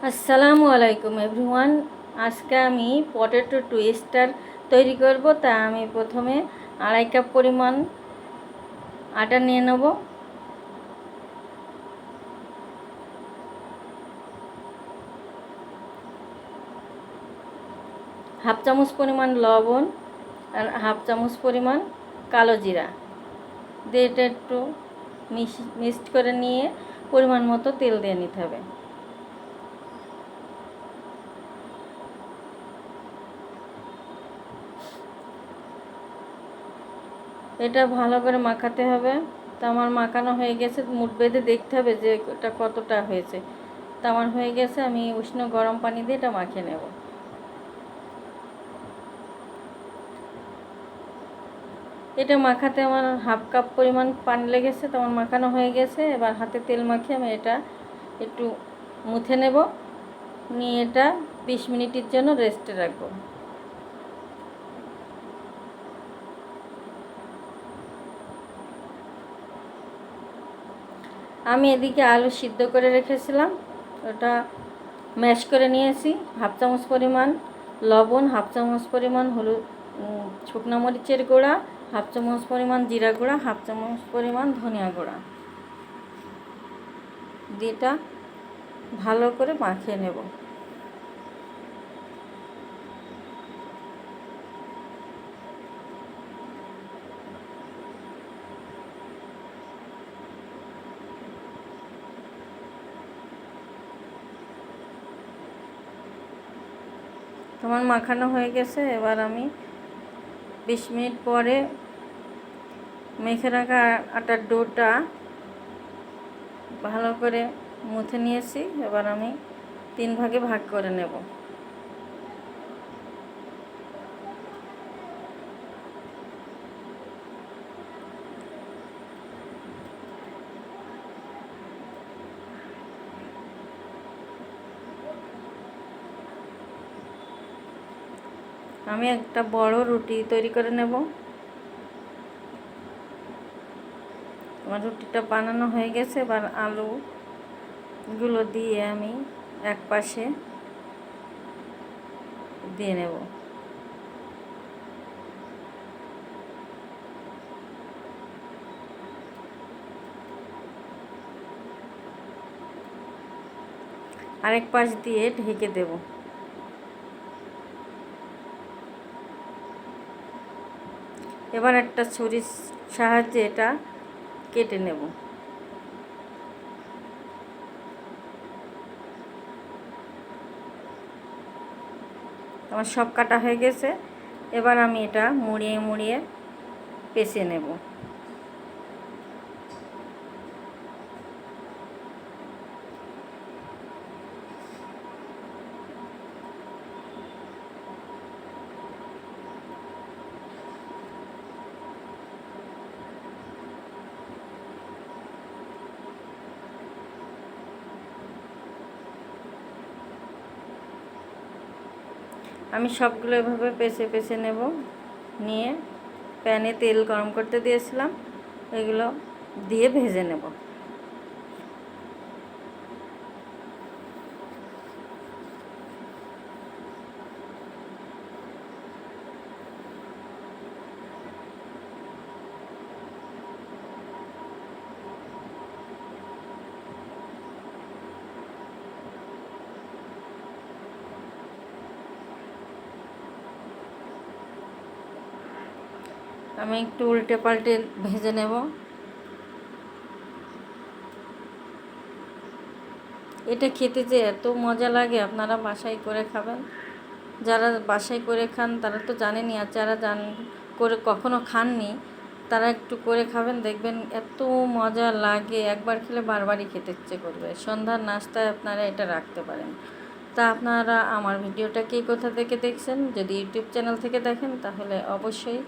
আসসালামু আলাইকুম এভরিওয়ান। আজকে আমি পটেটো টুইস্টার তৈরি করব। তা আমি প্রথমে 2.5 কাপ পরিমাণ আটা নিয়ে নেব। হাফ চামচ পরিমাণ লবণ আর হাফ চামচ পরিমাণ কালো জিরা দিয়ে এটা একটু মিক্সড করে নিয়ে পরিমাণ মতো তেল দিয়ে নিতে হবে। এটা ভালো করে মাখাতে হবে। তো আমার মাখানো হয়ে গেছে, মুঠ বেঁধে দেখতে হবে যে এটা কতটা হয়েছে। তো আমার হয়ে গেছে, আমি উষ্ণ গরম পানি দিয়ে এটা মাখিয়ে নেব। এটা মাখাতে আমার হাফ কাপ পরিমাণ পানি লেগেছে, তো আমার মাখানো হয়ে গেছে। এবার হাতে তেল মাখিয়ে আমি এটা একটু মুথে নেব, নিয়ে এটা 20 মিনিটের জন্য রেস্টে রাখবো। আমি এদিকে আলু সিদ্ধ করে রেখেছিলাম, ওটা ম্যাশ করে নিয়েছি। হাফ চামচ পরিমাণ লবণ, হাফ চামচ পরিমাণ হলুদ, শুকনো মরিচের গুঁড়া, হাফ চামচ পরিমাণ জিরা গুঁড়া, হাফ চামচ পরিমাণ ধনিয়া গুঁড়া দিয়ে এটা ভালো করে মাখিয়ে নেব। তোমার মাখানো হয়ে গেছে। এবার আমি 20 মিনিট পরে মেখে রাখা আটার ডোটা ভালো করে মুছে নিয়েছি। এবার আমি 3 ভাগে ভাগ করে নেব। আমি একটা বড় রুটি তৈরি করে নেব। আমার রুটিটা বানানো হয়ে গেছে। এবার আলুগুলো দিয়ে আমি এক পাশে দিয়ে নেব। আরেক পাশ দিয়ে ঢেকে দেব। এবার একটা ছুরির সাহায্যে এটা কেটে নেব। আমার সব কাটা হয়ে গেছে। এবার আমি এটা মুড়িয়ে মুড়িয়ে পেঁচে নেব। আমি সবগুলো এভাবে পেঁচে নেব। নিয়ে প্যানে তেল গরম করতে দিয়েছিলাম, এগুলো দিয়ে ভেজে নেব। আমি একটু উল্টে পাল্টে ভেজে নেব। এটা খেতে যে এত মজা লাগে, আপনারা বাসায় করে খাবেন। যারা বাসায় করে খান তারা তো জানেনই, আর যারা করে কখনো খাননি তারা একটু করে খাবেন, দেখবেন এত মজা লাগে। একবার খেলে বারবারই খেতে ইচ্ছে করবে। সন্ধ্যার নাস্তায় আপনারা এটা রাখতে পারেন। তা আপনারা আমার ভিডিওটা কে কোথা থেকে দেখছেন? যদি ইউটিউব চ্যানেল থেকে দেখেন তাহলে অবশ্যই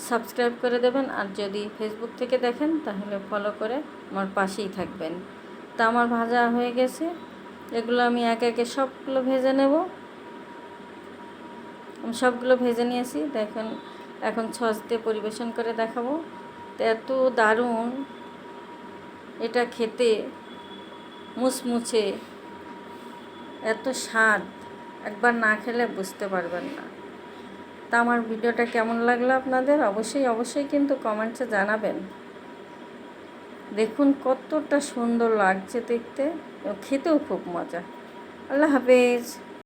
সাবস্ক্রাইব করে দেবেন, আর যদি ফেসবুক থেকে দেখেন তাহলে ফলো করে আমার পাশেই থাকবেন। তা আমার ভাজা হয়ে গেছে, এগুলো আমি একে একে সবগুলো ভেজে নেব। আমি সবগুলো ভেজে নিয়েছি, দেখেন। এখন সস দিয়ে পরিবেশন করে দেখাবো। তো এত দারুণ এটা খেতে, মুচমুচে এত স্বাদ, একবার না খেলে বুঝতে পারবেন না। তা আমার ভিডিওটা কেমন লাগলো আপনাদের অবশ্যই কিন্তু কমেন্টসে জানাবেন। দেখুন কতটা সুন্দর লাগছে দেখতে, খেতেও খুব মজা। আল্লাহ হাফেজ।